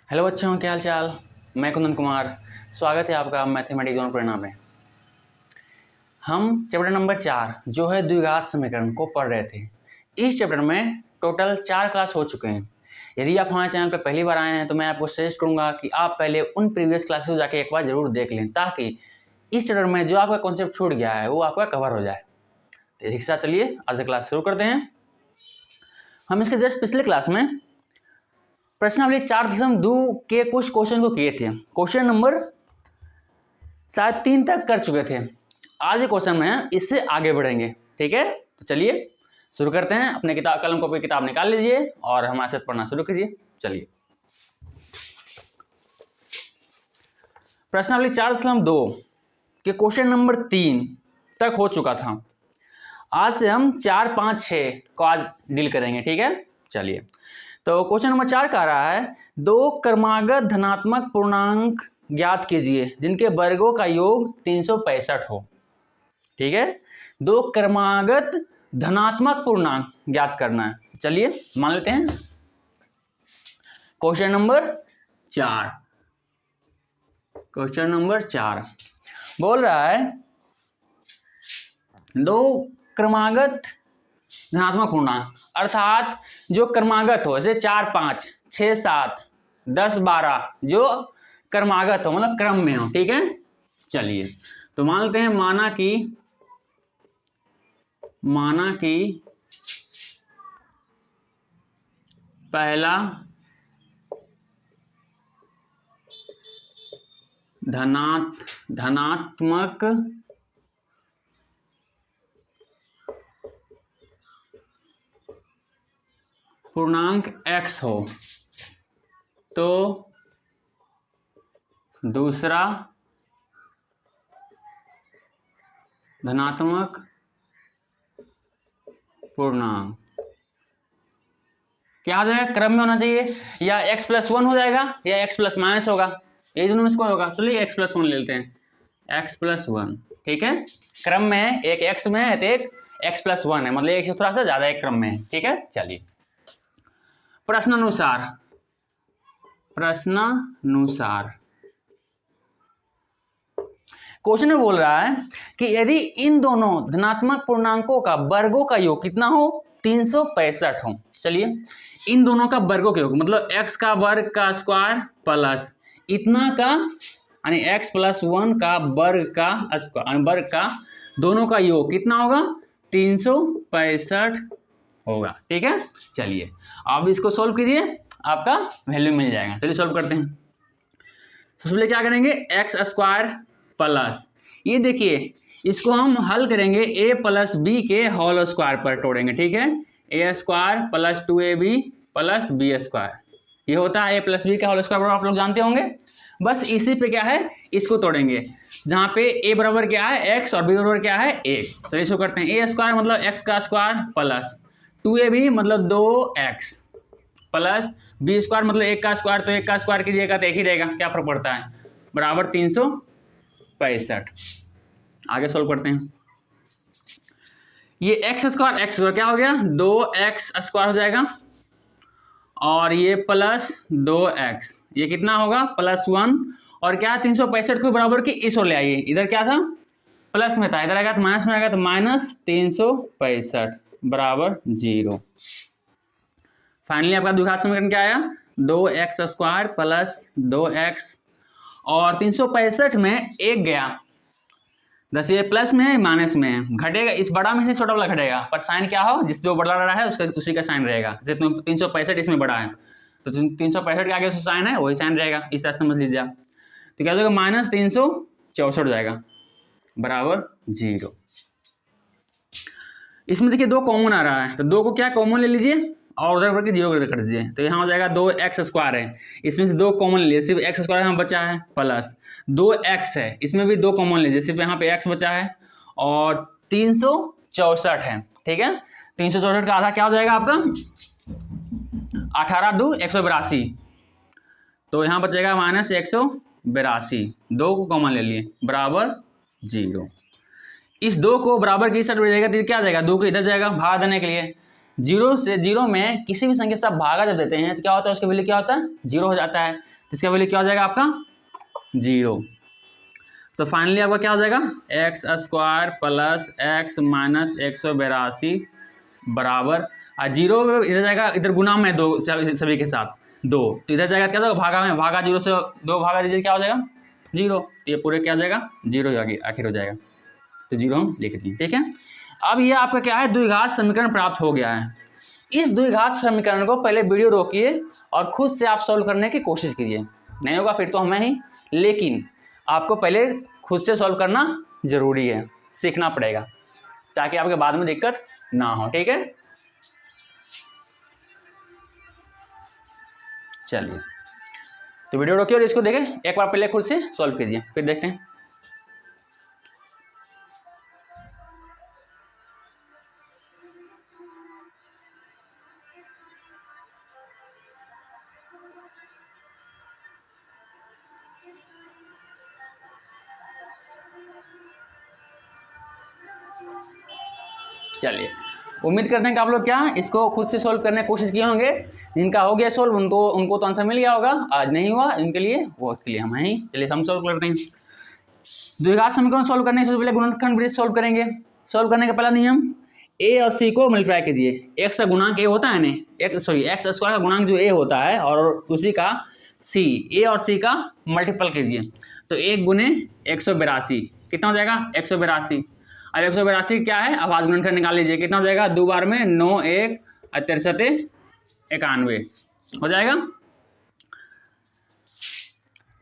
Hello बच्चों, क्या हाल चाल। मैं कुंदन कुमार, स्वागत है आपका मैथमेटिक्स जोन परिणाम में। हम चैप्टर नंबर 4 जो है द्विघात समीकरण को पढ़ रहे थे। इस चैप्टर में टोटल 4 क्लास हो चुके हैं। यदि आप हमारे चैनल पर पहली बार आए हैं तो मैं आपको सजेस्ट करूंगा कि आप पहले उन प्रीवियस क्लासेस को जाके एक बार जरूर देख लें, ताकि इस चैप्टर में जो आपका कॉन्सेप्ट छूट गया है वो आपका कवर हो जाए। तो इसी के साथ चलिए आज का क्लास शुरू करते हैं। हम इसके जस्ट पिछले क्लास में प्रश्नावली 4.2 के कुछ क्वेश्चन को किए थे। क्वेश्चन नंबर शायद 3 तक कर चुके थे। आज ये क्वेश्चन में इससे आगे बढ़ेंगे, ठीक है। तो चलिए शुरू करते हैं। अपने किताब कलम कॉपी किताब निकाल लीजिए और हमारे साथ पढ़ना शुरू कीजिए। चलिए प्रश्नावली 4.2 के क्वेश्चन नंबर 3 तक हो चुका था। आज से हम 4, 5, 6 को आज डील करेंगे, ठीक है। चलिए तो क्वेश्चन नंबर 4 कह रहा है, दो क्रमागत धनात्मक पूर्णांक ज्ञात कीजिए जिनके वर्गों का योग 365 हो। ठीक है, दो क्रमागत धनात्मक पूर्णांक ज्ञात करना है। चलिए मान लेते हैं क्वेश्चन नंबर 4। क्वेश्चन नंबर 4 बोल रहा है, दो क्रमागत धनात्मक पूर्णांक अर्थात जो क्रमागत हो, जैसे 4, 5, 6, 7, 10, 12 जो क्रमागत हो मतलब क्रम में हो, ठीक है। चलिए तो मान लेते हैं माना कि पहला धनात्मक पूर्णांक x हो तो दूसरा धनात्मक पूर्णांक क्या हो जाएगा, क्रम में होना चाहिए। या x+1 हो जाएगा या x+- होगा, ये दोनों में से कोई होगा। चलिए x+1 ले लेते हैं, x+1, ठीक है। क्रम में है, एक x में है तो एक x+1 है, मतलब एक से थोड़ा सा ज्यादा एक क्रम में है, ठीक है। चलिए प्रश्नानुसार क्वेश्चन में बोल रहा है कि यदि इन दोनों धनात्मक पूर्णांकों का वर्गों का योग कितना हो, 365 हो। चलिए इन दोनों का वर्गों का योग मतलब x का वर्ग का स्क्वायर प्लस इतना का यानी x+1 का वर्ग का स्क्वायर वर्ग का दोनों का योग कितना होगा, 365 होगा, ठीक है। चलिए अब इसको सोल्व कीजिए, आपका वैल्यू मिल जाएगा। चलिए सोल्व करते हैं। सबसे पहले क्या करेंगे, x² प्लस, ये देखिए इसको हम हल करेंगे a+b के होल स्क्वायर पर तोड़ेंगे, ठीक है। a² + 2ab + b², ये होता है a+b का होल स्क्वायर, आप लोग जानते होंगे। बस इसी पे क्या है, इसको तोड़ेंगे, जहाँ पे a बराबर क्या है x और b बराबर क्या है 1। चलिए इसको करते हैं, a² मतलब x का स्क्वायर प्लस 2ab मतलब 2x प्लस b² मतलब 1 का स्क्वायर, तो 1 का स्क्वायर कीजिएगा तो 1 ही रहेगा, क्या फर्क पड़ता है, बराबर 365। आगे सोल्व करते हैं। ये x² क्या हो गया, 2x² हो जाएगा और ये प्लस 2x, ये कितना होगा +1 और क्या 365 को बराबर की इस ओर ले आइए, इधर क्या था प्लस में था, इधर आएगा तो माइनस में आएगा, तो -365 बराबर 0। फाइनली आपका द्विघात समीकरण क्या आया, 2x² प्लस 2x और 365 में 1 गया, दस ये प्लस में है माइनस में है, घटेगा, इस बड़ा में से छोटा वाला घटेगा, पर साइन क्या हो, जिस जो बड़ा रहा है उसका उसी का साइन रहेगा। जैसे 365 इसमें बड़ा है तो 365 के आगे जो साइन है वही साइन रहेगा, इस तरह समझ लीजिए आप। तो क्या हो जाएगा, -364 हो जाएगा बराबर 0। इसमें देखिए 2 कॉमन आ रहा है, तो 2 को क्या कॉमन ले लीजिए और उधर करके 0 कर दीजिए, तो यहाँ हो जाएगा 2x² है, इसमें से 2 कॉमन ले लीजिए, सिर्फ x² यहाँ बचा है, प्लस 2x है, इसमें भी 2 कॉमन लीजिए, सिर्फ यहाँ पे x बचा है और 364 है, ठीक है। 364 का आधा क्या हो जाएगा आपका 18 2 182, तो यहाँ बचेगा -182, 2 को कॉमन ले लिए बराबर 0। इस 2 को बराबर की साइड जाएगा तो क्या आ जाएगा, 2 को इधर जाएगा भाग देने के लिए। 0 से 0 में किसी भी संख्या से आप भागा जब देते हैं तो क्या होता है, उसका वैल्यू क्या होता है 0 हो जाता है। इसका वैल्यू क्या हो जाएगा आपका 0। तो फाइनली आपका क्या हो जाएगा x square plus x minus 182 बराबर 0 इधर जाएगा, इधर गुना में 2 सभी के साथ 2, तो इधर जाएगा क्या होगा भागा में, भागा 0 से 2 भागा दीजिए क्या हो जाएगा 0, ये पूरे क्या हो जाएगा 0 आखिर हो जाएगा, तो 0 हम लिख दिए। ठीक है, अब ये आपका क्या है द्विघात समीकरण प्राप्त हो गया है। इस द्विघात समीकरण को पहले वीडियो रोकिए और खुद से आप सॉल्व करने की कोशिश कीजिए, नहीं होगा फिर तो हमें ही, लेकिन आपको पहले खुद से सॉल्व करना जरूरी है, सीखना पड़ेगा ताकि आपके बाद में दिक्कत ना हो। ठीक है, चलिए तो वीडियो रोकिए और इसको देखें, एक बार पहले खुद से सॉल्व कीजिए फिर देखते हैं। चलिए उम्मीद करते हैं कि आप लोग क्या इसको खुद से सॉल्व करने की कोशिश किए होंगे, जिनका हो गया सॉल्व उनको तो आंसर मिल गया होगा, आज नहीं हुआ इनके लिए वो उसके लिए हम हैं। चलिए हम सॉल्व करते हैं। द्विघात समीकरण सॉल्व करने से पहले गुणनखंड ब्रिज सॉल्व करेंगे। सॉल्व करने का पहला नियम ए और सी को मल्टीप्लाई कीजिए। एक्स का गुणांक ए होता है ना, एक्स स्क्वायर का गुणांक जो ए होता है और उसी का सी, ए और सी का मल्टीपल कीजिए, तो 1 गुने 182 कितना हो जाएगा 182। अब 182 क्या है, अब आज गुणनखंड निकाल लीजिए, कितना हो जाएगा 2 बार में 9 1 63 91 हो जाएगा।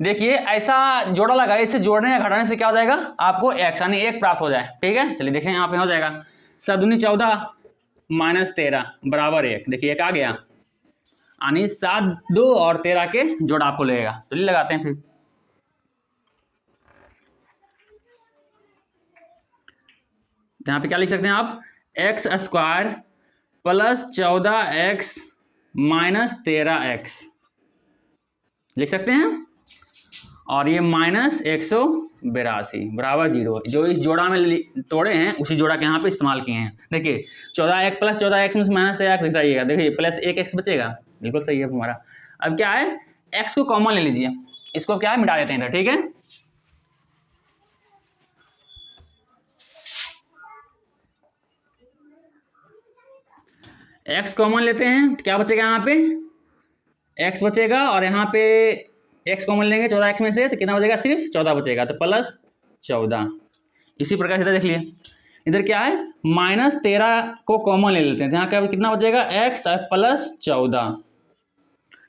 देखिए ऐसा जोड़ा लगा, इसे जोड़ने या घटाने से क्या हो जाएगा आपको x यानी 1 प्राप्त हो जाए। ठीक है, चलिए देखें यहाँ पे हो जाएगा 7 दूनी 14 माइनस 13 बराबर 1। देखिए 1 आ गया, यानी 7 2 और 13 के जोड़ आपको लगेगा। चलिए लगाते हैं फिर। यहाँ पे क्या लिख सकते हैं आप, x square plus 14x minus 13x लिख सकते हैं, और ये माइनस 182 बराबर 0। जो इस जोड़ा में तोड़े हैं उसी जोड़ा के यहाँ पे इस्तेमाल किए हैं। देखिए 14x प्लस 14x में माइनस 13x लिख जाइएगा, देखिए प्लस 1x बचेगा, बिल्कुल सही है हमारा। अब क्या है x को कॉमन ले लीजिए, इसको क्या है मिटा देते हैं इधर। ठीक है, x कॉमन लेते हैं, क्या बचेगा यहाँ पे x बचेगा, और यहाँ पे x कॉमन लेंगे 14x में से, तो कितना बचेगा सिर्फ 14 बचेगा, तो प्लस 14। इसी प्रकार से इधर देख लिए, इधर क्या है माइनस 13 को कॉमन ले लेते हैं, तो यहाँ क्या कितना बचेगा x प्लस 14,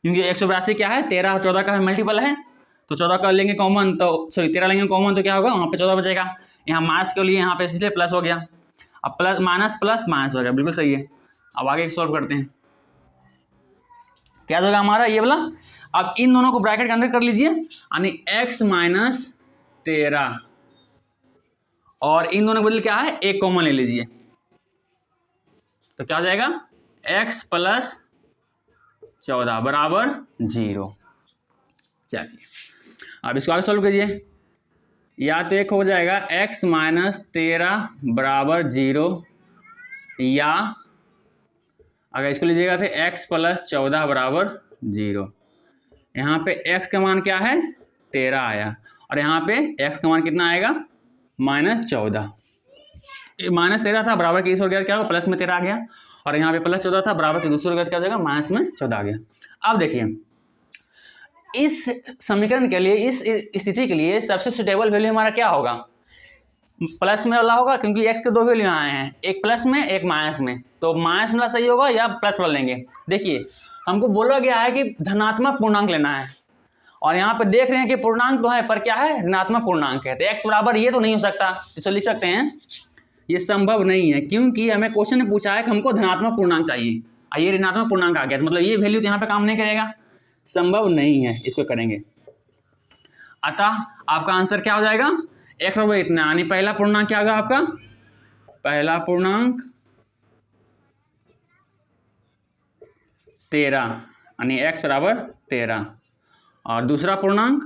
क्योंकि 182 क्या है 13 और 14 का मल्टीपल है, तो 14 का लेंगे कॉमन, तो 13 लेंगे कॉमन, तो क्या होगा वहाँ पे 14 बचेगा। यहाँ माइनस के लिए यहाँ पे इसलिए प्लस हो गया, अब प्लस माइनस हो गया, बिल्कुल सही है। अब आगे सॉल्व करते हैं, क्या होगा हमारा ये वाला। अब इन दोनों को ब्रैकेट के अंदर कर लीजिए, यानी x माइनस 13, और इन दोनों के बदले क्या है 1 कॉमन ले लीजिए, तो क्या हो जाएगा x प्लस 14 बराबर 0। चलिए अब इसको आगे सॉल्व कीजिए, या तो एक हो जाएगा x माइनस 13 बराबर 0, या अगर इसको लीजिएगा तो x प्लस 14 बराबर 0। यहाँ पे x का मान क्या है 13 आया, और यहाँ पे x का मान कितना आएगा माइनस 14। माइनस 13 था बराबर की 20 हो गया, क्या होगा प्लस में 13 आ गया, और यहाँ पे प्लस 14 था बराबर की दूसरी हो गया, क्या हो जाएगा माइनस में 14 आ गया। अब देखिए इस समीकरण के लिए, इस स्थिति के लिए सबसे सुटेबल वैल्यू हमारा क्या होगा, प्लस में वाला होगा, क्योंकि x के 2 वैल्यू आए हैं, एक प्लस में एक माइनस में, तो माइनस वाला सही होगा या प्लस वाला लेंगे। देखिए हमको बोला गया है कि धनात्मक पूर्णांक लेना है, और यहाँ पे देख रहे हैं कि पूर्णांक तो है पर क्या है ऋणात्मक पूर्णांक है, तो x बराबर ये तो नहीं हो सकता, इसको लिख सकते हैं ये संभव नहीं है, क्योंकि हमें क्वेश्चन ने पूछा है कि हमको धनात्मक पूर्णांक चाहिए, ये ऋणात्मक पूर्णांक आ गया, तो मतलब ये वैल्यू तो यहाँ पे काम नहीं करेगा, संभव नहीं है, इसको करेंगे। अतः आपका आंसर क्या हो जाएगा x बराबर इतना, यानी पहला पूर्णांक क्या होगा आपका, पहला पूर्णांक 13 यानी x बराबर 13, और दूसरा पूर्णांक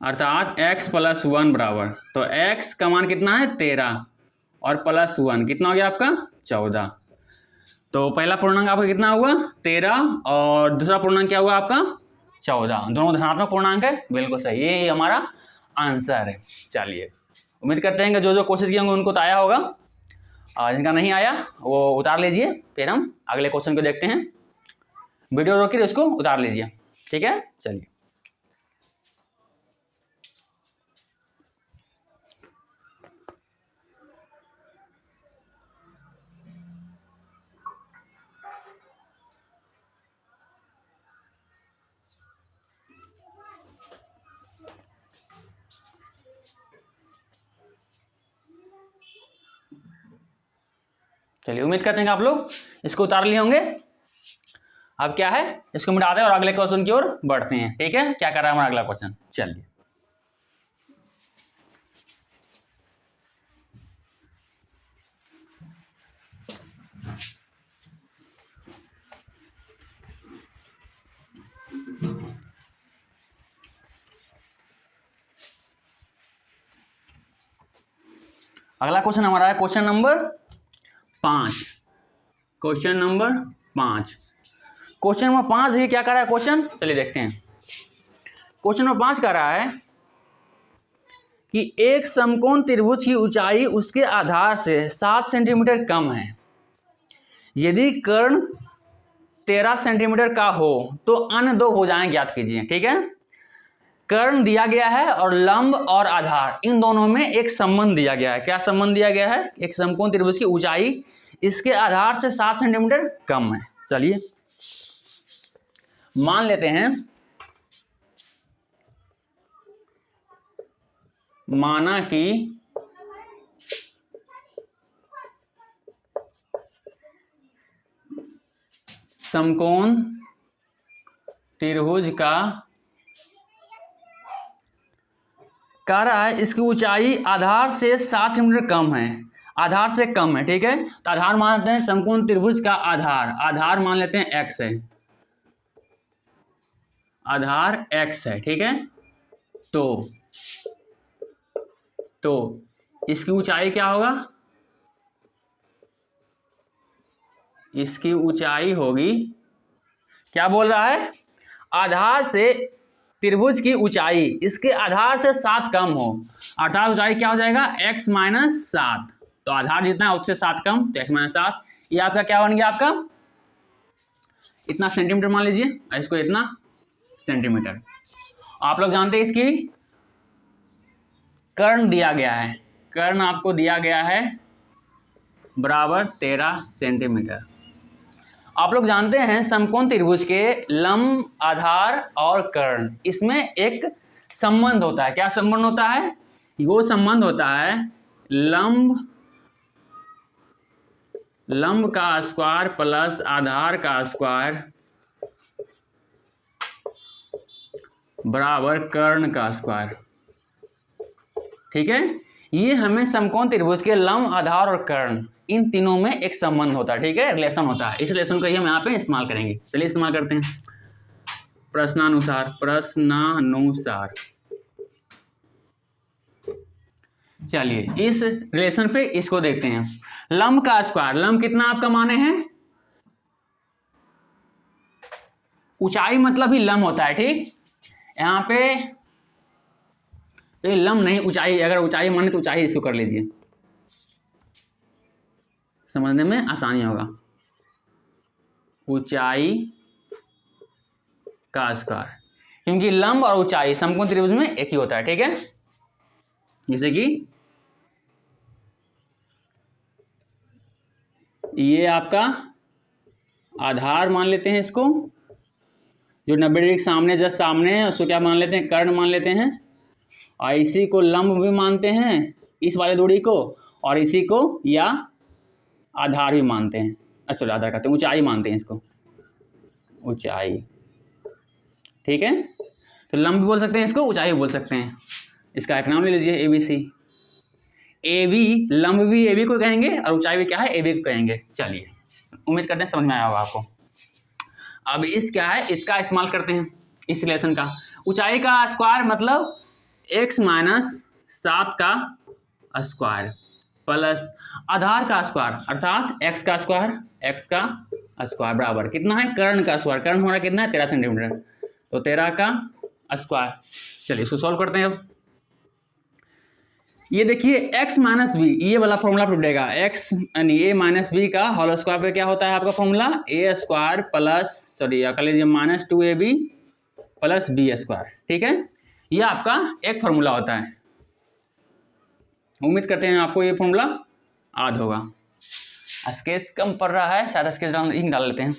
अर्थात x प्लस 1 बराबर, तो x का मान कितना है 13 और प्लस 1 कितना हो गया आपका 14। तो पहला पूर्णांक आपका कितना हुआ 13 और दूसरा पूर्णांक क्या हुआ आपका 14, दोनों धनात्मक पूर्णांक है, बिल्कुल सही, ये हमारा आंसर है। चलिए उम्मीद करते हैं कि जो जो कोशिश किए होंगे उनको तो आया होगा, और जिनका नहीं आया वो उतार लीजिए, फिर हम अगले क्वेश्चन को देखते हैं। वीडियो रोकिए, उसको उतार लीजिए, ठीक है। चलिए चलिए उम्मीद करते हैं कि आप लोग इसको उतार लिए होंगे। अब क्या है, इसको मिटाते हैं और अगले क्वेश्चन की ओर बढ़ते हैं, ठीक है। क्या कर रहा है हमारा अगला क्वेश्चन, चलिए अगला क्वेश्चन हमारा है क्वेश्चन नंबर 5। क्वेश्चन नंबर 5 देखिए क्या कर रहा है क्वेश्चन, चलिए देखते हैं। क्वेश्चन नंबर 5 कह रहा है कि एक समकोण त्रिभुज की ऊंचाई उसके आधार से 7 सेंटीमीटर कम है। यदि कर्ण 13 सेंटीमीटर का हो तो अन्य दो भुजाएं ज्ञात कीजिए, ठीक है। कर्ण दिया गया है और लंब और आधार इन दोनों में एक संबंध दिया गया है। क्या संबंध दिया गया है, एक समकोण त्रिभुज की ऊंचाई इसके आधार से 7 सेंटीमीटर कम है। चलिए मान लेते हैं, माना कि समकोण त्रिभुज का कह रहा है इसकी ऊंचाई आधार से 7 सेंटीमीटर कम है, आधार से कम है, ठीक है। तो आधार मान लेते हैं समकोण त्रिभुज का आधार मान लेते हैं x है, आधार x है, ठीक है। तो इसकी ऊंचाई क्या होगा, इसकी ऊंचाई होगी, क्या बोल रहा है, आधार से त्रिभुज की ऊंचाई इसके आधार से 7 कम हो, अर्थात ऊंचाई क्या हो जाएगा x माइनस 7। तो आधार जितना है उससे 7 कम, तो x माइनस 7, ये आपका क्या बन गया, आपका इतना सेंटीमीटर मान लीजिए, इसको इतना सेंटीमीटर। आप लोग जानते हैं इसकी कर्ण दिया गया है, कर्ण आपको दिया गया है बराबर 13 सेंटीमीटर। आप लोग जानते हैं समकोण त्रिभुज के लंब, आधार और कर्ण, इसमें एक संबंध होता है। क्या संबंध होता है, वो संबंध होता है लंब का स्क्वायर प्लस आधार का स्क्वायर बराबर कर्ण का स्क्वायर, ठीक है। ये हमें समकोण त्रिभुज के लंब, आधार और कर्ण इन तीनों में एक संबंध होता है, ठीक है, रिलेशन होता है। इस रिलेशन को ही हम यहाँ पे इस्तेमाल करेंगे। चलिए इस्तेमाल करते हैं। प्रश्नानुसार चलिए इस रिलेशन पे इसको देखते हैं। लंब का स्क्वायर, लंब कितना आपका माने हैं, ऊंचाई मतलब ही लंब होता है, ठीक। यहाँ पे तो ये लंब नहीं, ऊंचाई, अगर ऊंचाई माने तो ऊंचाई इसको कर लीजिए, समझने में आसानी होगा। ऊंचाई का स्क्वायर, क्योंकि लंब और ऊंचाई समकोण त्रिभुज में एक ही होता है, ठीक है। जैसे कि ये आपका आधार मान लेते हैं, इसको जो 90 डिग्री सामने जस्ट सामने है उसको क्या मान लेते हैं, कर्ण मान लेते हैं, और इसी को लंब भी मानते हैं, इस वाले दूरी को, और इसी को या आधार भी मानते हैं, अच्छा आधार कहते हैं, ऊंचाई मानते हैं इसको, ऊंचाई, ठीक है। तो लंब भी बोल सकते हैं इसको, ऊंचाई भी बोल सकते हैं। इसका एक नाम ले लीजिए ABC। AB, लंब भी AB को कहेंगे और ऊंचाई भी क्या है, AB को कहेंगे। चलिए उम्मीद करते हैं समझ में आया होगा आपको। अब इस क्या है, इसका इस्तेमाल करते हैं, इस रिलेशन का। ऊंचाई का स्क्वायर मतलब x माइनस 7 का स्क्वायर प्लस आधार का स्क्वायर अर्थात एक्स का स्क्वायर बराबर कितना है, कर्ण का स्क्वायर, कर्ण हमारा कितना है 13 सेंटीमीटर, तो 13 का स्क्वायर। चलिए इसको सॉल्व करते हैं अब। ये देखिए x माइनस बी, ये वाला फॉर्मूला प्रूव देगा, x यानी a माइनस बी का होल स्क्वायर पे क्या होता है आपका formula, a square plus sorry कर लीजिए minus 2ab plus B square. ठीक है, ये आपका एक फॉर्मूला होता है। उम्मीद करते हैं आपको ये फॉर्मूला याद होगा। स्केच कम पड़ रहा है, शायद स्केच डाल लेते हैं।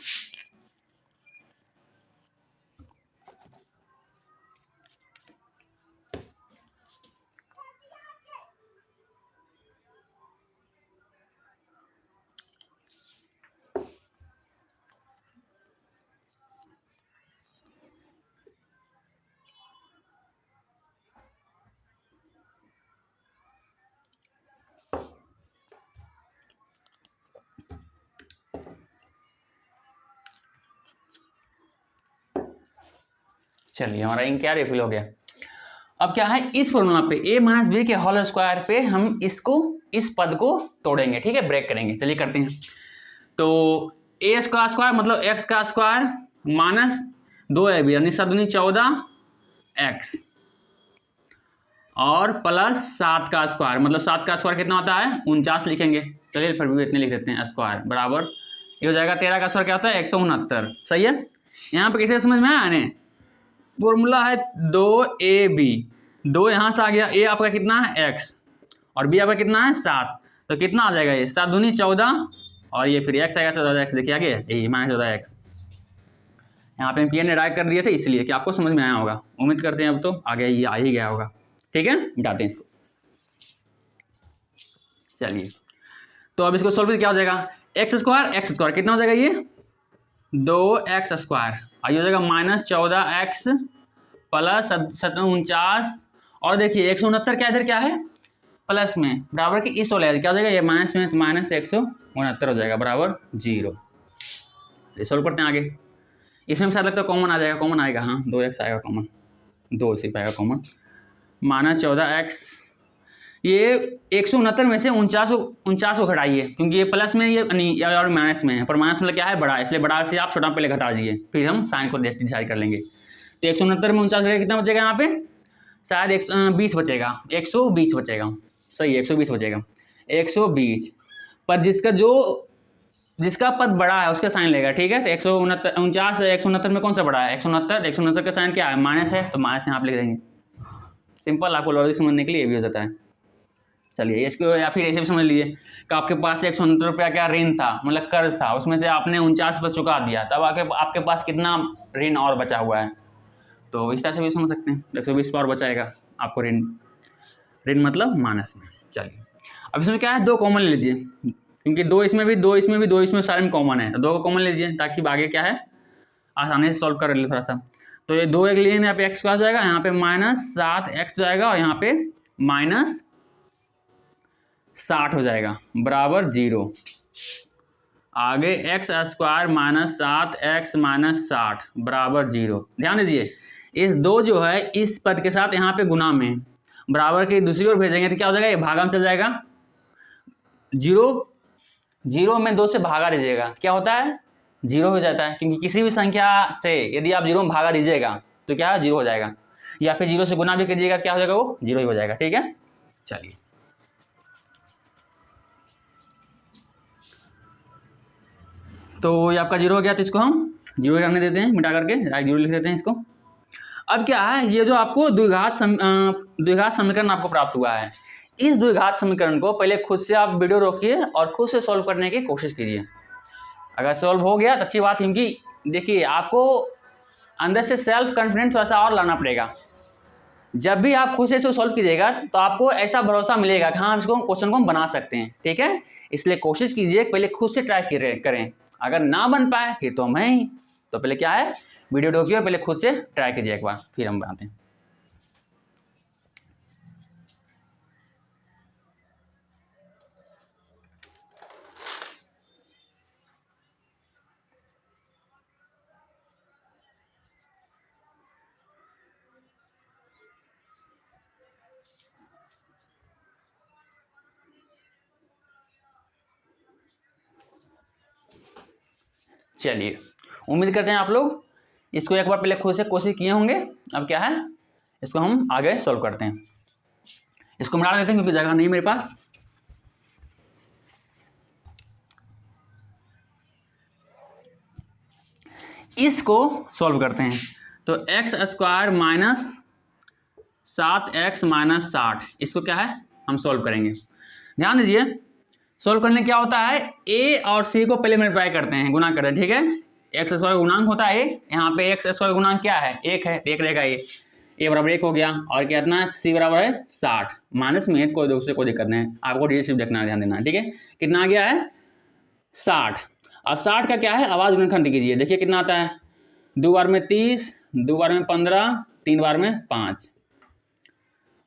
चलिए हमारा इंक क्या रिफिल हो गया। अब क्या है, इस फॉर्मूला पे a माइनस बी के होल स्क्वायर पे हम इस पद को तोड़ेंगे, ठीक है, ब्रेक करेंगे। चलिए करते हैं। तो a का स्क्वायर मतलब x का स्क्वायर माइनस 2ab यानी 14x और प्लस 7 का स्क्वायर मतलब 7 का स्क्वायर कितना होता है 49 लिखेंगे। चलिए फिर भी इतने लिख देते हैं स्क्वायर बराबर ये हो जाएगा 13 का स्क्वायर क्या होता है 169। सही है, यहाँ पे कैसे समझ में आने, फॉर्मूला है 2ab, 2 यहाँ से आ गया, a आपका कितना है x और b आपका कितना है 7, तो कितना आ जाएगा ये 7 दूनी 14 और ये फिर x आएगा 14x, देखिए आगे ये माइनस 14x। यहाँ पे पी ने राइट कर दिए थे इसलिए कि आपको समझ में आया होगा। उम्मीद करते हैं अब तो आगे ये आ ही गया होगा। ठीक है, मिटाते हैं इसको। चलिए तो अब इसको सोल्व क्या हो जाएगा, एक्स स्क्वायर कितना हो जाएगा ये 2x स्क्वायर, आइए हो जाएगा माइनस 14x प्लस 49 और देखिए 169 क्या इधर क्या है प्लस में बराबर की इस वाले क्या हो जाएगा ये माइनस में, तो माइनस 169 हो जाएगा बराबर 0। ये सोल्व करते हैं आगे। इसमें शायद लगता है कॉमन आ जाएगा, कॉमन आएगा, हाँ 2x आएगा कॉमन, 2 सिर्फ आएगा कॉमन, माइनस 14x ये 169 में से 49 को घटाइए क्योंकि ये प्लस में ये नहीं और माइनस में है, पर माइनस मतलब क्या है बड़ा, इसलिए बड़ा से आप छोटा पहले घटा दीजिए फिर हम साइन को डिसाइड कर लेंगे। तो 169 में 49 घटाइए कितना बचेगा यहाँ पे शायद 120 बचेगा, 120 बचेगा, सही 120 बचेगा, 120 पर जिसका पद बड़ा है उसका साइन लेगा। ठीक है, तो 169 169 में कौन सा बड़ा है 169 का साइन क्या है माइनस है, तो माइनस यहाँ आप लिख देंगे। सिंपल, आपको लॉजिक समझने के लिए ये भी हो जाता है। चलिए इसको या फिर ऐसे भी समझ लीजिए कि आपके पास 169 रुपया क्या ऋण था मतलब कर्ज था, उसमें से आपने 49 पर चुका दिया, तब आपके पास कितना ऋण और बचा हुआ है, तो इस तरह से भी समझ सकते हैं 120 और बचाएगा आपको ऋण मतलब माइनस में। चलिए अब इसमें क्या है 2 कॉमन ले लीजिए क्योंकि 2 इसमें भी 2 इसमें भी 2 इसमें सारे में कॉमन है, तो 2 को कॉमन लीजिए ताकि आगे क्या है आसानी से सॉल्व कर ले थोड़ा सा। तो ये 2 एक लिए यहाँ पे एक्स का जाएगा, यहाँ पे माइनस 7x जाएगा और यहाँ पे माइनस 60 हो जाएगा बराबर 0। आगे x square minus 7x minus 60 बराबर 0। ध्यान दीजिए इस 2 जो है इस पद के साथ यहाँ पे गुना में बराबर की दूसरी ओर भेजेंगे तो क्या हो जाएगा ये भागा में चल जाएगा, 0 में 2 से भागा दीजिएगा क्या होता है 0 हो जाता है, क्योंकि किसी भी संख्या से यदि आप 0 में भागा दीजिएगा तो क्या है 0 हो जाएगा, या फिर 0 से गुना भी कीजिएगा क्या हो जाएगा वो 0 ही हो जाएगा। ठीक है, चलिए तो ये आपका 0 हो गया, तो इसको हम 0 करने देते हैं, मिटा करके 0 लिख देते हैं इसको। अब क्या है ये जो आपको द्विघात समीकरण आपको प्राप्त हुआ है, इस द्विघात समीकरण को पहले खुद से आप वीडियो रोकिए और खुद से सॉल्व करने की कोशिश कीजिए। अगर सॉल्व हो गया तो अच्छी बात, क्योंकि देखिए आपको अंदर से सेल्फ कॉन्फिडेंस वैसा और लाना पड़ेगा। जब भी आप खुद से इसको सॉल्व कीजिएगा तो आपको ऐसा भरोसा मिलेगा कि हाँ इसको क्वेश्चन को हम बना सकते हैं। ठीक है, इसलिए कोशिश कीजिए पहले खुद से ट्राई करें, अगर ना बन पाए फिर तो हम हैं ही, तो पहले क्या है वीडियो रोकिए पहले खुद से ट्राई कीजिए एक बार फिर हम बनाते हैं। चलिए, उम्मीद करते हैं आप लोग इसको एक बार पहले खुद से कोशिश किए होंगे। अब क्या है, इसको हम आगे सॉल्व करते हैं। इसको मिटा देते हैं क्योंकि जगह नहीं मेरे पास। इसको सॉल्व करते हैं तो x square minus 7x minus 60, इसको क्या है हम सॉल्व करेंगे। ध्यान दीजिए, सॉल्व करने क्या होता है, a और c को पहले मल्टीप्लाई करते हैं, गुना करते हैं, ठीक है। एक्स स्क्वायर गुणांक होता है a, यहाँ पे एक्स स्क्वायर गुणांक क्या है, 1 है, 1 रहेगा a बराबर 1 हो गया, और कितना c बराबर है 60, माइनस में कोई दूसरे कोई दिक्कत नहीं है, आपको डिजिट देखना, ध्यान देना, ठीक है। कितना आ गया है 60। अब 60 का क्या है, आवाज गुणनखंड कीजिए, देखिए कितना आता है, 2 बार में 30, 2 बार में 15, 3 बार में 5।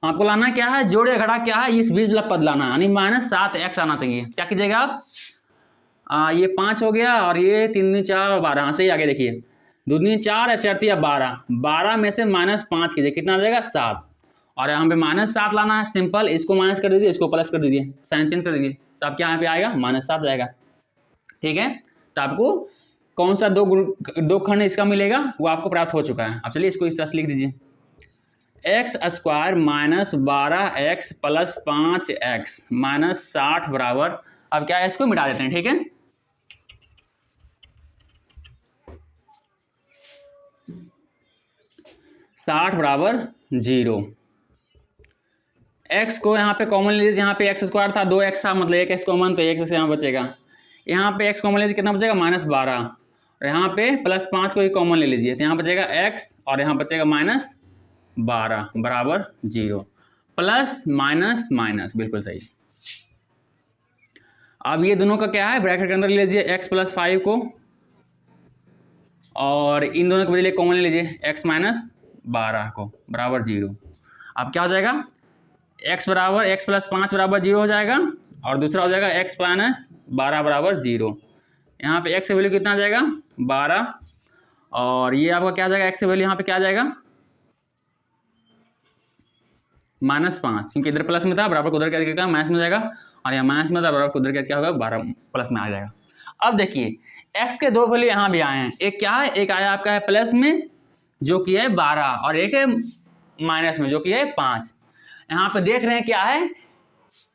आपको लाना क्या है, जोड़े घटा क्या है, इस बीच वाला पद लाना है, यानी माइनस 7x आना चाहिए। क्या कीजिएगा आप, ये 5 हो गया और ये 3 दूनी 4 और 12, से ही आगे देखिए, 2 दूनी 4 या 4 तिया 12, 12 में से माइनस 5 कीजिए, कितना आ जाएगा 7, और यहाँ पे माइनस 7 लाना है, सिंपल, इसको माइनस कर दीजिए, इसको प्लस कर दीजिए, साइन चेंज कर दीजिए, तो आप क्या यहाँ पे आएगा माइनस 7 जाएगा, ठीक है। तो आपको कौन सा दो खंड इसका मिलेगा वो आपको प्राप्त हो चुका है। अब चलिए इसको इस तरह से लिख दीजिए, x square minus 12x plus 5x minus 60 बराबर, अब क्या है इसको मिटा देते हैं, ठीक है। साठ बराबर 0, x को यहाँ पे कॉमन ले लीजिए, यहाँ पे एक्स स्क्वायर था, 2x था, मतलब 1x कॉमन, तो 1x यहाँ बचेगा, यहाँ पे x कॉमन लीजिए, कितना बचेगा माइनस 12, और यहाँ पे प्लस 5 को ही कॉमन ले लीजिए, तो यहाँ बचेगा x और यहाँ बचेगा माइनस 12 बराबर 0, प्लस माइनस माइनस, बिल्कुल सही। अब ये दोनों का क्या है, ब्रैकेट के अंदर ले लीजिए x प्लस 5 को, और इन दोनों के बदले कॉमन ले लीजिए x माइनस 12 को बराबर 0। अब क्या हो जाएगा, x बराबर x प्लस 5 बराबर 0 हो जाएगा, और दूसरा हो जाएगा x माइनस 12 बराबर 0। यहाँ पे x की वैल्यू कितना आ जाएगा 12, और ये आपका क्या आ जाएगा, x की वैल्यू यहाँ पे क्या आ जाएगा माइनस 5, क्योंकि इधर प्लस में था, बराबर को उधर क्या माइनस में जाएगा, और यहाँ माइनस में था, बराबर को उधर क्या होगा 12 प्लस में आ जाएगा। अब देखिए x के दो वैल्यू यहाँ भी आए हैं, एक क्या है, एक आया आपका है प्लस में जो कि है 12, और एक है माइनस में जो कि है 5। यहाँ पे देख रहे हैं क्या है,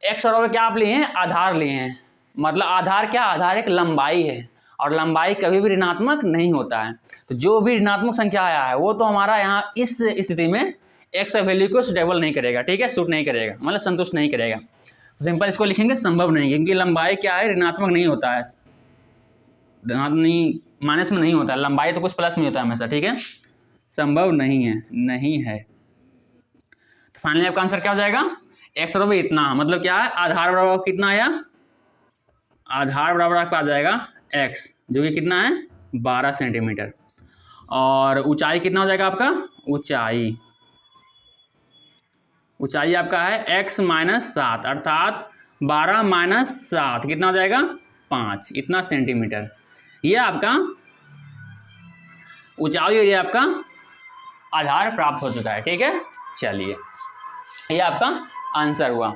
x और y क्या आप लिए हैं, आधार लिए हैं, मतलब आधार क्या, आधार एक लंबाई है, और लंबाई कभी भी ऋणात्मक नहीं होता है, तो जो भी ऋणात्मक संख्या आया है वो तो हमारा यहाँ इस स्थिति में x का वैल्यू को स्टेबल नहीं करेगा, ठीक है, सूट नहीं करेगा, मतलब संतुष्ट नहीं करेगा। सिंपल इसको लिखेंगे संभव नहीं, क्योंकि लंबाई क्या है, ऋणात्मक नहीं होता है, ऋणात्मक नहीं, माइनस में नहीं होता है, लंबाई तो कुछ प्लस में होता है हमेशा, ठीक है, संभव नहीं है, नहीं है। तो फाइनली आपका आंसर क्या हो जाएगा, x बराबर इतना, मतलब क्या है, आधार बराबर कितना आया, आधार बराबर आपका आ जाएगा x, जो कि कितना है 12 सेंटीमीटर, और ऊंचाई कितना हो जाएगा आपका, ऊंचाई आपका है x माइनस 7, अर्थात 12 माइनस 7 कितना हो जाएगा 5, इतना सेंटीमीटर। ये आपका ऊंचाई और ये आपका आधार प्राप्त हो चुका है, ठीक है। चलिए ये आपका आंसर हुआ,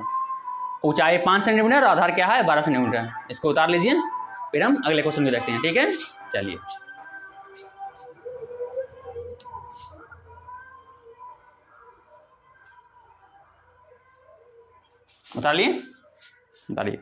ऊंचाई 5 सेंटीमीटर और आधार क्या है 12 सेंटीमीटर। इसको उतार लीजिए, फिर हम अगले क्वेश्चन को देखते हैं, ठीक है। चलिए उतारिए।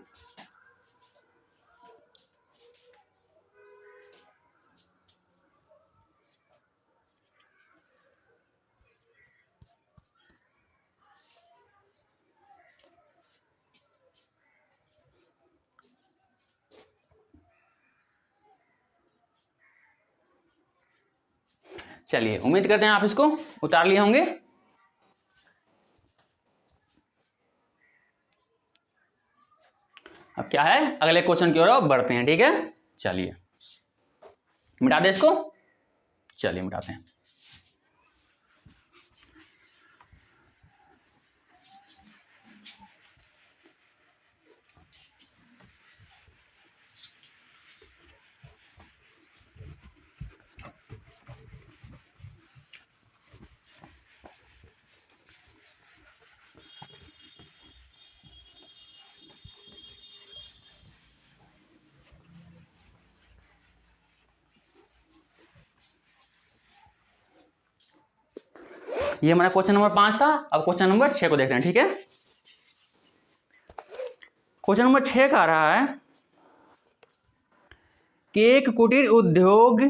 चलिए उम्मीद करते हैं आप इसको उतार लिए होंगे। अब क्या है, अगले क्वेश्चन की ओर बढ़ते हैं, ठीक है। चलिए मिटा दे इसको, चलिए मिटाते हैं। ये हमारा क्वेश्चन नंबर 5 था। अब क्वेश्चन नंबर 6 को देख रहे हैं, ठीक है। क्वेश्चन नंबर 6 का आ रहा है कि एक कुटीर उद्योग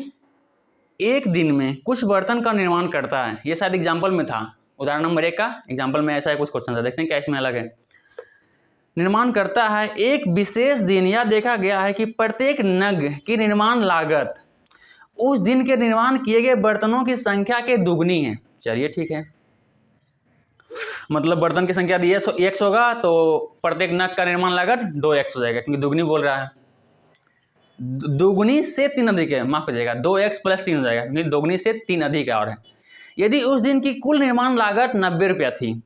एक दिन में कुछ बर्तन का निर्माण करता है। ये शायद एग्जाम्पल में था, उदाहरण नंबर 1 का एग्जाम्पल में ऐसा है कुछ क्वेश्चन था, देखते हैं क्या इसमें अलग है। निर्माण करता है एक विशेष दिन, यह देखा गया है कि प्रत्येक नग की निर्माण लागत उस दिन के निर्माण किए गए बर्तनों की संख्या के दुगनी है। चलिए ठीक है, मतलब बर्तन की संख्या दी है 100 होगा तो प्रत्येक नग का निर्माण लागत 2x हो जाएगा, क्योंकि दुगनी बोल रहा है। दुगनी से 3 अधिक है, माफ कीजिएगा 2x + 3 हो जाएगा, क्योंकि दुगनी से 3 अधिक है। और है यदि उस दिन की कुल निर्माण लागत 90 रुपया थी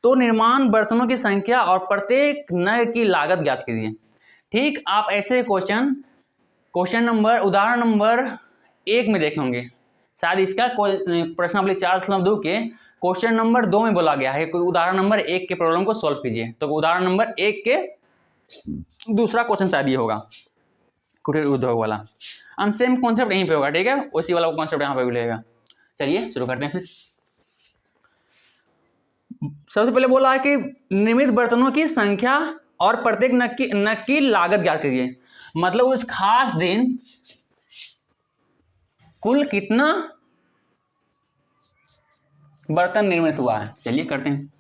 तो निर्माण बर्तनों की संख्या और प्रत्येक नग की लागत ज्ञात कीजिए। ठीक, आप ऐसे क्वेश्चन नंबर उदाहरण नंबर 1 में देखे होंगे, शायद इसका प्रश्नावली 4/2 के क्वेश्चन नंबर 2 में बोला गया है कोई उदाहरण नंबर 1 के प्रॉब्लम को सॉल्व कीजिए। तो उदाहरण नंबर 1 के दूसरा क्वेश्चन शायद ये होगा, कुटीर उद्योग वाला। हम सेम कॉन्सेप्ट यहीं पे होगा, ठीक है, उसी वाला कॉन्सेप्ट यहाँ पे भी लेगा। चलिए शुरू करते हैं फिर। सबसे पहले बोला है कि निर्मित बर्तनों की संख्या और प्रत्येक नग की लागत ज्ञात कीजिए। मतलब उस खास दिन कुल कितना बर्तन निर्मित हुआ है। चलिए करते हैं।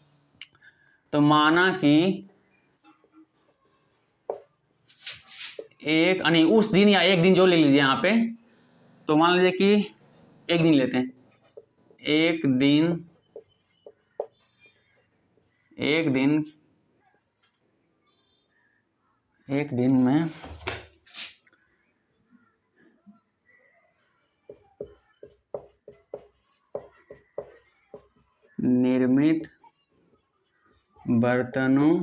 तो माना कि उस दिन या एक दिन जो ले लीजिए यहाँ पे, तो मान लीजिए कि एक दिन लेते हैं। एक दिन में निर्मित बर्तनों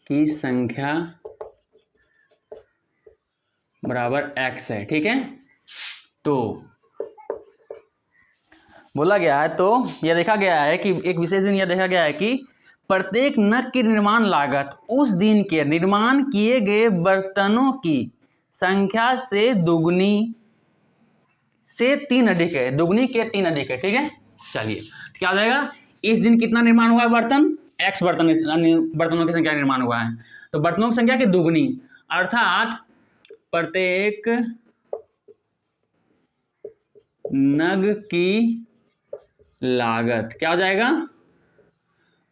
की संख्या बराबर x है, ठीक है। तो बोला गया है, तो यह देखा गया है कि एक विशेष दिन यह देखा गया है कि प्रत्येक नग की निर्माण लागत उस दिन के निर्माण किए गए बर्तनों की संख्या से दुगनी से 3 अधिक है, दुगनी के 3 अधिक है, ठीक है। चलिए क्या हो जाएगा, इस दिन कितना निर्माण हुआ है बर्तन, x बर्तनों की संख्या निर्माण हुआ है, तो बर्तनों की संख्या की दुगनी, अर्थात प्रत्येक नग की लागत क्या हो जाएगा,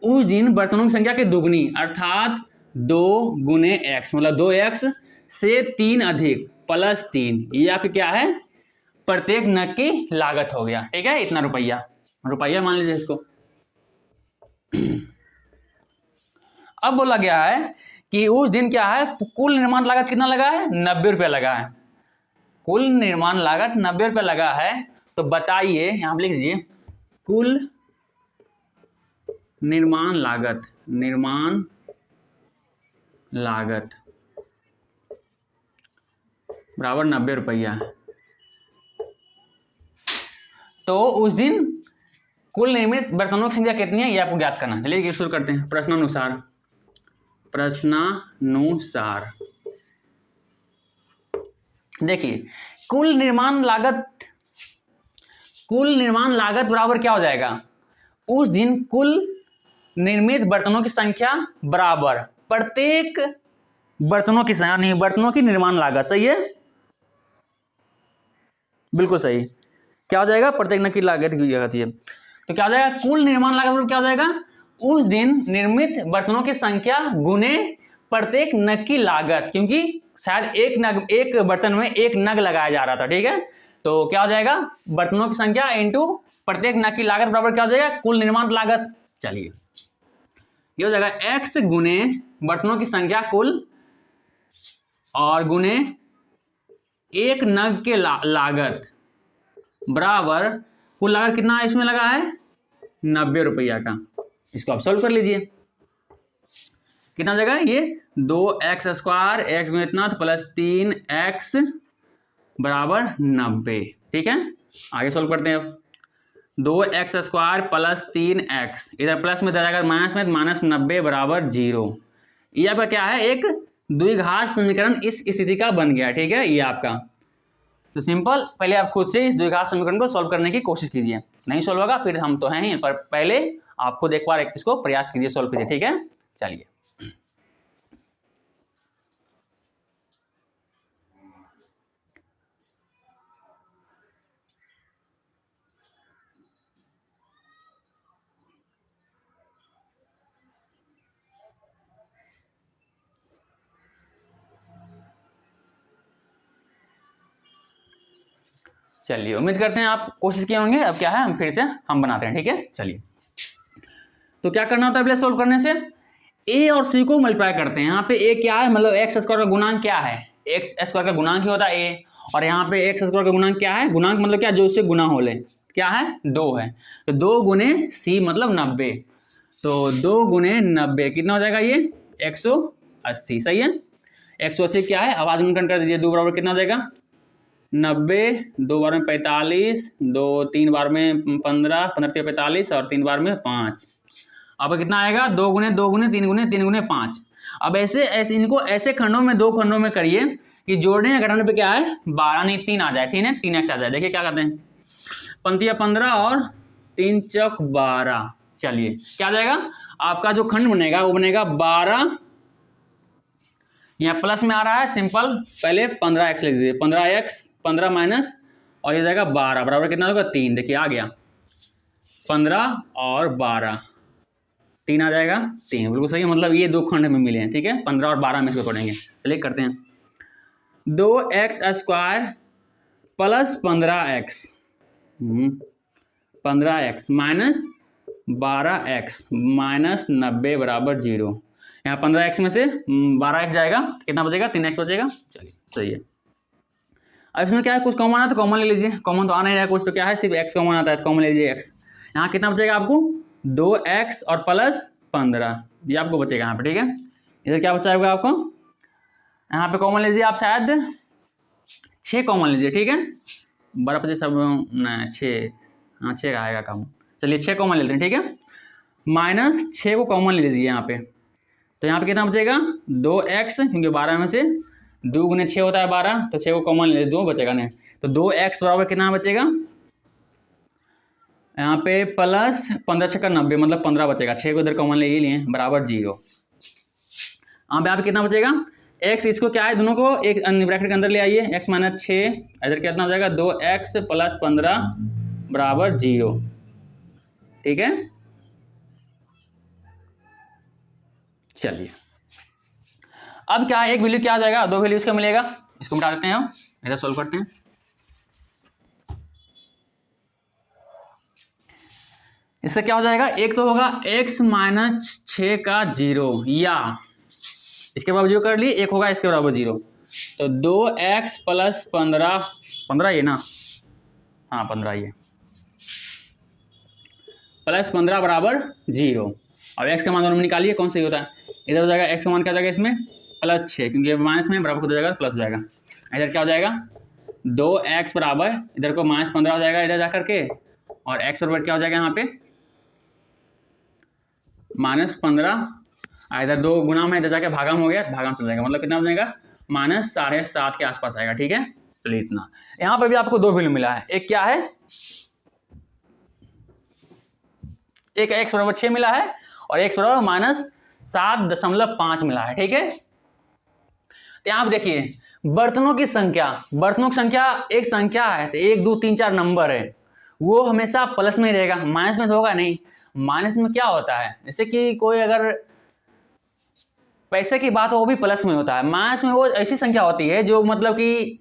उस दिन बर्तनों की संख्या की दुगनी अर्थात 2 × x, मतलब 2x से 3 अधिक +3, ये आपकी क्या है, प्रत्येक नग की लागत हो गया, ठीक है। इतना रुपया मान लीजिए इसको। अब बोला गया है कि उस दिन क्या है, कुल निर्माण लागत कितना लगा है, 90 रुपया लगा है। कुल निर्माण लागत 90 रुपया लगा है, तो बताइए, यहां पर लिख दीजिए, कुल निर्माण लागत बराबर 90 रुपया। तो उस दिन कुल निर्मित बर्तनों की संख्या कितनी है, ये आपको ज्ञात करना है। चलिए शुरू करते हैं। प्रश्नानुसार देखिए, कुल निर्माण लागत बराबर क्या हो जाएगा, उस दिन कुल निर्मित बर्तनों की संख्या बराबर प्रत्येक बर्तनों की संख्या, नहीं, बर्तनों की निर्माण लागत, सही है, बिल्कुल सही। क्या हो जाएगा, प्रत्येक नग की लागत की जाती है, तो क्या हो जाएगा, कुल निर्माण लागत क्या हो जाएगा, उस दिन निर्मित बर्तनों की संख्या गुने प्रत्येक नग की लागत, क्योंकि शायद एक बर्तन में 1 नग लगाया जा रहा था, ठीक है। तो क्या हो जाएगा, बर्तनों की संख्या इंटू प्रत्येक नग की लागत बराबर क्या हो जाएगा, कुल निर्माण लागत। चलिए ये हो जाएगा x गुने बर्तनों की संख्या कुल और गुने 1 नग के लागत बराबर कुल लागत कितना इसमें लगा है, 90 रुपया का। इसको आप सॉल्व कर लीजिए, कितना जगह, ये 2x² x में इतना तो +3x बराबर 90, ठीक है। आगे सॉल्व करते हैं। 2x² + 3x, इधर प्लस में जाएगा माइनस में, -90 बराबर 0। ये आपका क्या है, एक द्विघात समीकरण इस स्थिति का बन गया, ठीक है। ये आपका तो सिंपल, पहले आप खुद से इस द्विघात समीकरण को सॉल्व करने की कोशिश कीजिए, नहीं सॉल्व होगा फिर हम तो हैं ही, पर पहले आप खुद एक बार इसको प्रयास कीजिए, सॉल्व कीजिए, ठीक है। चलिए चलिए, उम्मीद करते हैं आप कोशिश किए होंगे। अब क्या है, हम फिर से हम बनाते हैं, ठीक है। चलिए, तो क्या करना होता है पहले सॉल्व करने से, ए और सी को मल्टीप्लाई करते हैं। यहाँ पे ए क्या है, मतलब एक्स स्क्वायर का गुणांक क्या है, एक्स स्क्वायर का गुणांक ही होता है ए, और यहाँ पे एक्स स्क्वायर का गुणांक क्या है, गुणांक मतलब क्या, जो उससे गुना हो ले, क्या है, 2 है, तो 2 गुने सी मतलब 90, तो 2 गुने 90 कितना हो जाएगा, ये 180, सही है। 180 क्या है, आवाज गुणन कर दीजिए, 2 बराबर कितना हो जाएगा 90, 2 बार में 45, 2 3 बार में 15, 15 45 और 3 बार में 5, अब कितना आएगा 2 गुने 2 गुने 3 गुने 3 गुने 5। अब ऐसे ऐसे इनको ऐसे खंडों में, 2 खंडों में करिए कि जोड़ने या घटाने पे क्या है 12 नहीं 3 आ जाए, ठीक है, 3x आ जाए। देखिए क्या करते हैं, 15 15 और 3 चौक 12, चलिए क्या आ जाएगा, आपका जो खंड बनेगा वो बनेगा 12, यहाँ प्लस में आ रहा है, सिंपल पहले 15x लिख दीजिए, 15x 15 माइनस और ये जाएगा 12 बराबर कितना होगा 3, देखिए आ गया 15 और 12, 3 आ जाएगा 3, बिल्कुल सही है, मतलब ये 2 खंड में मिले हैं, ठीक है, 15 और 12 में इसको पढ़ेंगे। चलिए करते हैं, 2x square plus 15x 15x minus 12x minus 90 बराबर 0। यहाँ 15x में से 12x जाएगा, कितना बचेगा 3x बचेगा। चलिए सही है। अब इसमें क्या है, कुछ कॉमन है तो कॉमन ले लीजिए, कॉमन तो आ नहीं रहा है कुछ, तो क्या है सिर्फ x कॉमन आता है, तो कॉमन ले लीजिए x। यहाँ कितना बचेगा आपको 2x और प्लस 15, ये आपको बचेगा यहाँ पे, ठीक है। इधर क्या बचाएगा आपको, यहाँ पे कॉमन लीजिए आप, शायद 6 कॉमन लीजिए, ठीक है, 12 25 सब ना 6, हाँ 6 का आएगा कॉमन, चलिए 6 कॉमन लेते हैं, ठीक है, माइनस 6 को कॉमन ले लीजिए यहाँ पे, तो यहाँ पे कितना बचेगा 2x, क्योंकि 12 में से 2 गुने 6 होता है 12, तो 6 को कॉमन ले 2 बचेगा नहीं, तो 2x बराबर कितना बचेगा, यहाँ पे प्लस 15 6 का 90 मतलब 15 बचेगा, 6 को इधर कॉमन ले ही लिए बराबर 0। यहाँ पे आप कितना बचेगा x, इसको क्या है दोनों को एक ब्रैकेट के अंदर ले आइए, x माइनस 6, इधर कितना हो जाएगा 2x प्लस 15 बराबर 0, ठीक है। चलिए अब क्या है, एक वैल्यू क्या आ जाएगा, 2 वैल्यू इसका मिलेगा, इसको मिटा देते हैं, हम इधर सोल्व करते हैं। इससे क्या हो जाएगा, एक तो होगा x माइनस 6 का 0, या इसके बराबर 0 कर लिए, एक होगा इसके बराबर 0, तो 2x प्लस 15 ये ना, हाँ 15 ये प्लस 15 बराबर 0। अब x का मान दोनों में निकालिए, कौन सही होता है, इधर हो जाएगा x का मान क्या हो जाएगा इसमें प्लस 6, क्योंकि माइनस में बराबर हो जाएगा प्लस हो जाएगा, इधर क्या हो जाएगा 2x बराबर, इधर को माइनस 15 हो जाएगा इधर जा करके, और x बराबर क्या हो जाएगा यहाँ पे माइनस 15, इधर 2 गुना में इधर जाके भागम हो गया, भागम चल जाएगा, मतलब कितना हो जाएगा माइनस 7.5 के आसपास आएगा, ठीक है। चलिए इतना, यहाँ पे भी आपको 2 वैल्यू मिला है, एक क्या है, एक x बराबर 6 मिला है और x बराबर माइनस 7.5 मिला है, ठीक है। तो यहाँ पे देखिए बर्तनों की संख्या, बर्तनों की संख्या एक संख्या है, तो 1 2 3 4 नंबर है, वो हमेशा प्लस में ही रहेगा, माइनस में तो होगा नहीं। माइनस में क्या होता है, जैसे कि कोई अगर पैसे की बात हो वो भी प्लस में होता है, माइनस में वो ऐसी संख्या होती है जो मतलब कि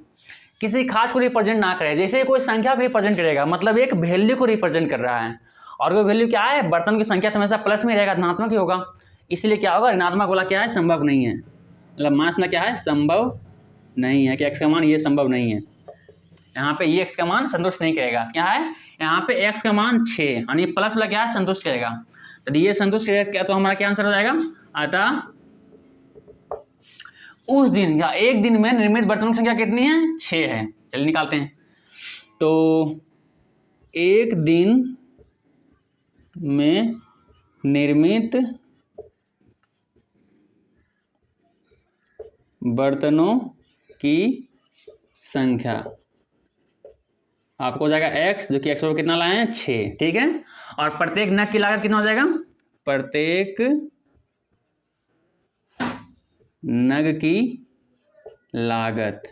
किसी खास को रिप्रेजेंट ना करे, जैसे कोई संख्या को रिप्रेजेंट करेगा, मतलब एक वैल्यू को रिप्रेजेंट कर रहा है, और वो वैल्यू क्या है, बर्तन की संख्या तो हमेशा प्लस में रहेगा, धनात्मक ही होगा, इसलिए क्या होगा ऋणात्मक वाला क्या है संभव नहीं है, मतलब माइनस में क्या है संभव नहीं है कि x का मान ये संभव नहीं है, यहाँ पे ये x का मान संतुष्ट नहीं करेगा, क्या है यहाँ पे x का मान 6, यानी प्लस वाला क्या है संतुष्ट करेगा, तो ये संतुष्ट करेगा क्या, तो हमारा क्या आंसर हो जाएगा, अतः उस दिन या एक दिन में निर्मित बर्तनों की संख्या कितनी है 6 है। चलिए निकालते हैं, तो एक दिन में निर्मित बर्तनों की संख्या आपको हो जाएगा x, जो कि x पर कितना लाए हैं 6, ठीक है। और प्रत्येक नग की लागत कितना हो जाएगा, प्रत्येक नग की लागत,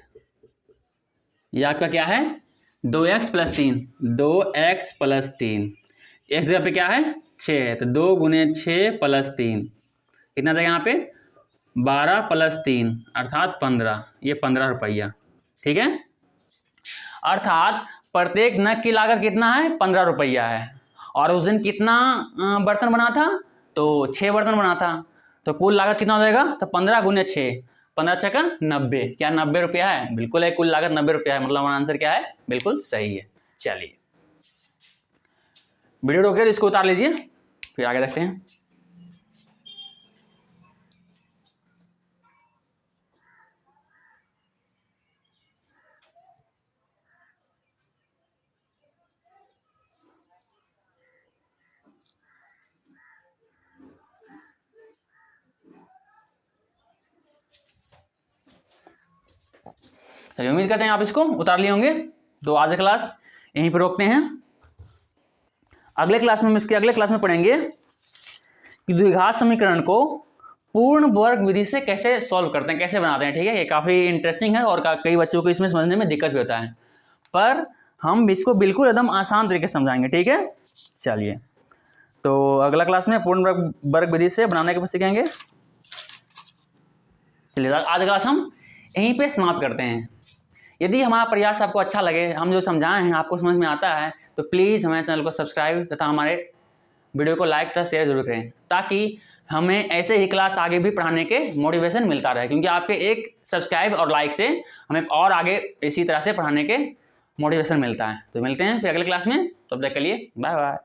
ये आपका क्या है 2x + 3, 2x + 3, x जगह पे क्या है 6 है, तो 2 × 6 + 3 कितना जाएगा यहाँ पे 12 + 3 अर्थात 15, ये 15 रुपया, ठीक है। अर्थात प्रत्येक नग की लागत कितना है 15 रुपया है। और उस दिन कितना बर्तन बना था, तो 6 बर्तन बना था, तो कुल लागत कितना हो जाएगा, तो 15 × 6, 15 × 6 = 90, क्या 90 रुपया है, बिल्कुल है, कुल लागत 90 रुपया है, मतलब हमारा आंसर क्या है, बिल्कुल सही है। चलिए वीडियो रोके तो इसको उतार लीजिए, फिर आगे देखते हैं। चलिए उम्मीद करते हैं आप इसको उतार लिए होंगे। तो आज क्लास यहीं पर रोकते हैं। अगले क्लास में हम इसके अगले क्लास में पढ़ेंगे कि द्विघात समीकरण को पूर्ण वर्ग विधि से कैसे सॉल्व करते हैं, कैसे बनाते हैं, ठीक है। ये काफ़ी इंटरेस्टिंग है और कई बच्चों को इसमें समझने में दिक्कत भी होता है, पर हम इसको बिल्कुल एकदम आसान तरीके से समझाएंगे, ठीक है। चलिए तो अगला क्लास में पूर्ण वर्ग विधि से बनाने के बाद सीखेंगे। चलिए आज क्लास हम यहीं पे समाप्त करते हैं। यदि हमारा प्रयास आपको अच्छा लगे, हम जो समझाए हैं आपको समझ में आता है, तो प्लीज़ हमारे चैनल को सब्सक्राइब तथा हमारे वीडियो को लाइक तथा शेयर जरूर करें, ताकि हमें ऐसे ही क्लास आगे भी पढ़ाने के मोटिवेशन मिलता रहे, क्योंकि आपके एक सब्सक्राइब और लाइक से हमें और आगे इसी तरह से पढ़ाने के मोटिवेशन मिलता है। तो मिलते हैं फिर अगले क्लास में, तब तक के लिए बाय बाय।